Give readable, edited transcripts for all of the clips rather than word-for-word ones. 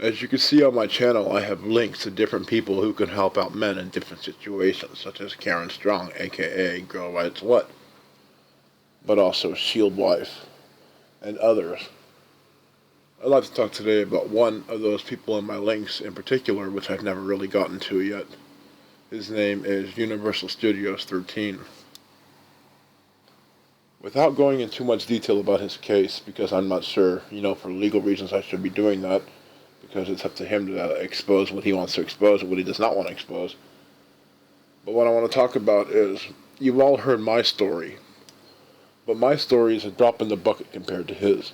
As you can see on my channel, I have links to different people who can help out men in different situations, such as Karen Strong, aka Girl Writes What, but also Shield Wife, and others. I'd like to talk today about one of those people in my links in particular, which I've never really gotten to yet. His name is Universalstudios13. Without going into too much detail about his case, because I'm not sure, for legal reasons I should be doing that, because it's up to him to expose what he wants to expose and what he does not want to expose. But what I want to talk about is, you've all heard my story, but my story is a drop in the bucket compared to his.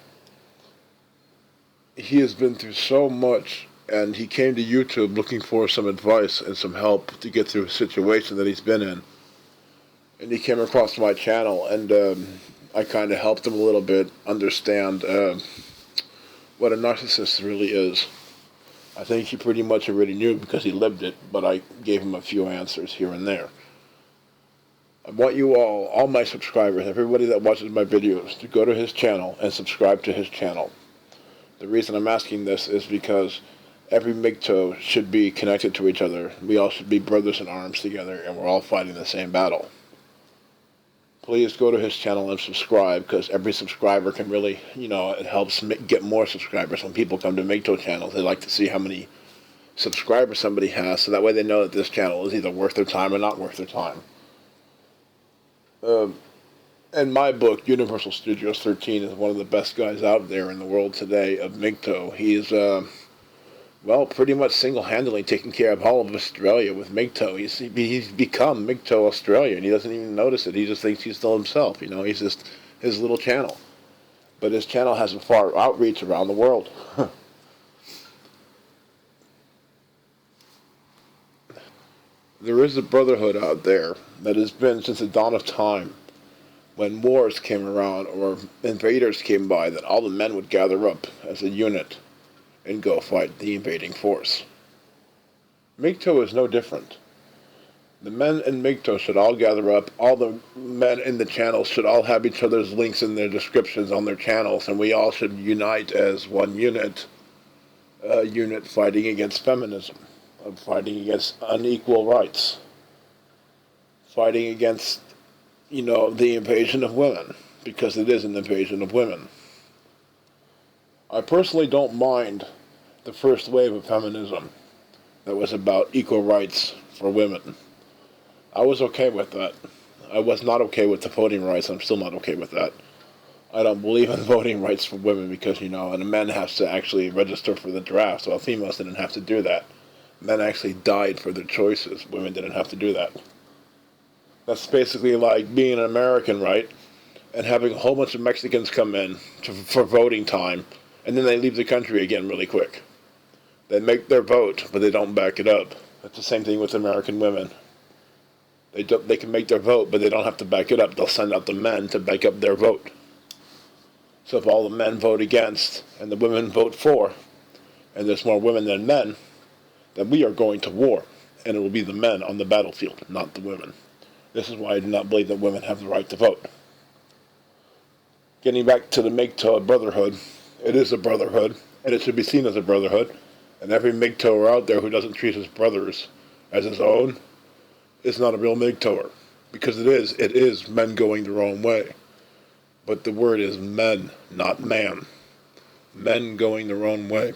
He has been through so much, and he came to YouTube looking for some advice and some help to get through a situation that he's been in. And he came across my channel, and I kind of helped him a little bit understand what a narcissist really is. I think he pretty much already knew because he lived it, but I gave him a few answers here and there. I want you all my subscribers, everybody that watches my videos, to go to his channel and subscribe to his channel. The reason I'm asking this is because every MGTOW should be connected to each other. We all should be brothers in arms together, and we're all fighting the same battle. Please go to his channel and subscribe, because every subscriber can really, it helps get more subscribers. When people come to MGTOW channels, they like to see how many subscribers somebody has, so that way they know that this channel is either worth their time or not worth their time. In my book, Universalstudios13 is one of the best guys out there in the world today of MGTOW. He's, pretty much single-handedly taking care of all of Australia with MGTOW. He's become MGTOW Australia, and he doesn't even notice it. He just thinks he's still himself. He's just his little channel. But his channel has a far outreach around the world. There is a brotherhood out there that has been since the dawn of time. When wars came around or invaders came by, that all the men would gather up as a unit and go fight the invading force. MGTOW is no different. The men in MGTOW should all gather up. All the men in the channels should all have each other's links in their descriptions on their channels, and we all should unite as one unit, a unit fighting against feminism, fighting against unequal rights, fighting against, the invasion of women, because it is an invasion of women. I personally don't mind the first wave of feminism that was about equal rights for women. I was okay with that. I was not okay with the voting rights. I'm still not okay with that. I don't believe in voting rights for women because, and a man has to actually register for the draft, so females didn't have to do that. Men actually died for their choices. Women didn't have to do that. That's basically like being an American, right? And having a whole bunch of Mexicans come in for voting time, and then they leave the country again really quick. They make their vote, but they don't back it up. That's the same thing with American women. They can make their vote, but they don't have to back it up. They'll send out the men to back up their vote. So if all the men vote against, and the women vote for, and there's more women than men, then we are going to war. And it will be the men on the battlefield, not the women. This is why I do not believe that women have the right to vote. Getting back to the MGTOW Brotherhood, it is a brotherhood, and it should be seen as a brotherhood. And every MGTOWer out there who doesn't treat his brothers as his own is not a real MGTOWer. Because it is men going their own way. But the word is men, not man. Men going their own way.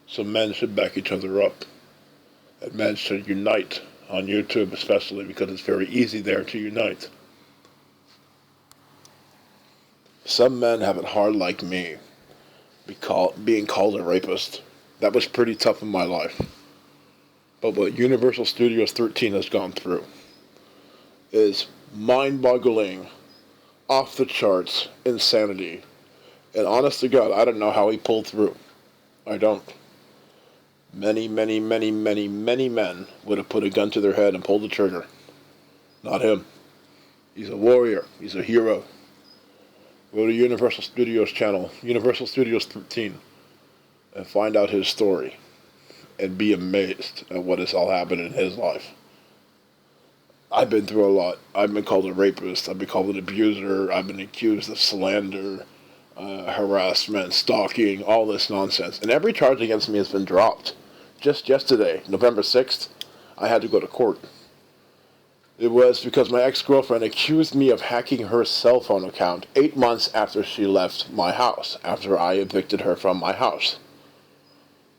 So men should back each other up. And men should unite on YouTube especially, because it's very easy there to unite. Some men have it hard like me, being called a rapist. That was pretty tough in my life. But what Universalstudios13 has gone through is mind-boggling, off-the-charts insanity. And honest to God, I don't know how he pulled through. I don't. Many, many, many, many, many men would have put a gun to their head and pulled the trigger. Not him. He's a warrior. He's a hero. Go to Universal Studios channel, Universalstudios13, and find out his story. And be amazed at what has all happened in his life. I've been through a lot. I've been called a rapist. I've been called an abuser. I've been accused of slander. harassment, stalking, all this nonsense. And every charge against me has been dropped. Just yesterday, November 6th, I had to go to court. It was because my ex-girlfriend accused me of hacking her cell phone account 8 months after she left my house, after I evicted her from my house.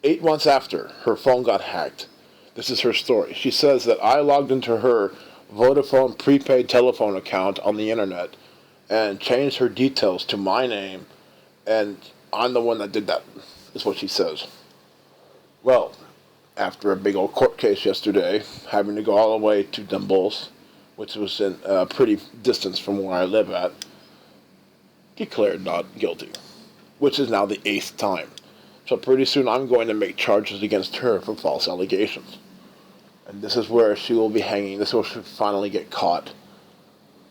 8 months after, her phone got hacked. This is her story. She says that I logged into her Vodafone prepaid telephone account on the internet and changed her details to my name, and I'm the one that did that, is what she says. Well, after a big old court case yesterday, having to go all the way to Dumbles, which was in a pretty distance from where I live at, declared not guilty, which is now the 8th time. So pretty soon I'm going to make charges against her for false allegations. And this is where she will be hanging. This is where she'll finally get caught.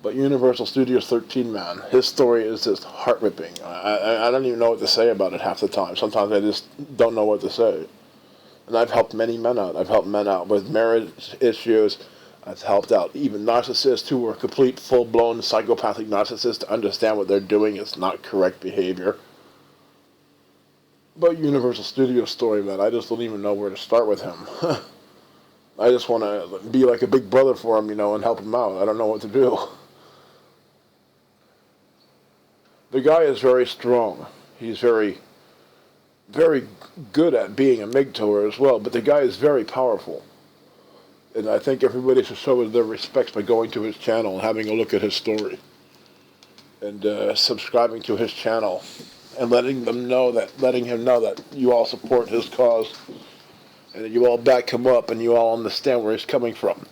But Universal Studios 13, man, his story is just heart-ripping. I don't even know what to say about it half the time. Sometimes I just don't know what to say. And I've helped many men out. I've helped men out with marriage issues. I've helped out even narcissists who are complete, full-blown psychopathic narcissists to understand what they're doing is not correct behavior. But Universal Studios story, man, I just don't even know where to start with him. I just want to be like a big brother for him, and help him out. I don't know what to do. The guy is very strong. He's very good at being a MGTOWer as well, but the guy is very powerful. And I think everybody should show their respects by going to his channel and having a look at his story. And subscribing to his channel. And letting him know that you all support his cause. And that you all back him up and you all understand where he's coming from.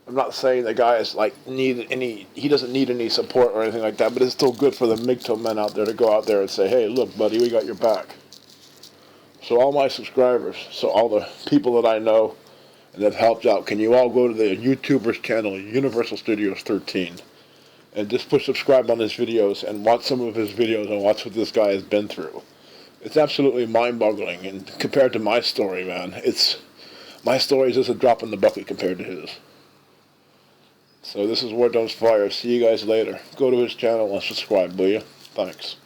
I'm not saying the guy is he doesn't need any support or anything like that, but it's still good for the MGTOW men out there to go out there and say, hey, look, buddy, we got your back. So all my subscribers, so all the people that I know and have helped out, can you all go to the YouTuber's channel, Universal Studios 13, and just push subscribe on his videos and watch some of his videos and watch what this guy has been through. It's absolutely mind-boggling, and compared to my story, man, my story is just a drop in the bucket compared to his. So this is War Don't Fire. See you guys later. Go to his channel and subscribe, will you? Thanks.